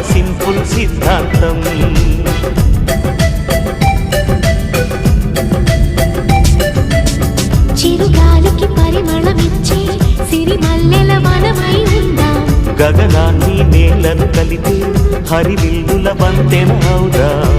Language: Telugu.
సింపుల్ సిద్ధాంతం. చిరుగాలికి పరిమళమిచ్చే సిరిమల్లెల వనమై ఉందాం. గగనాన్ని నేలను కలిపే హరివిల్లుల వంతెన అవుదాం.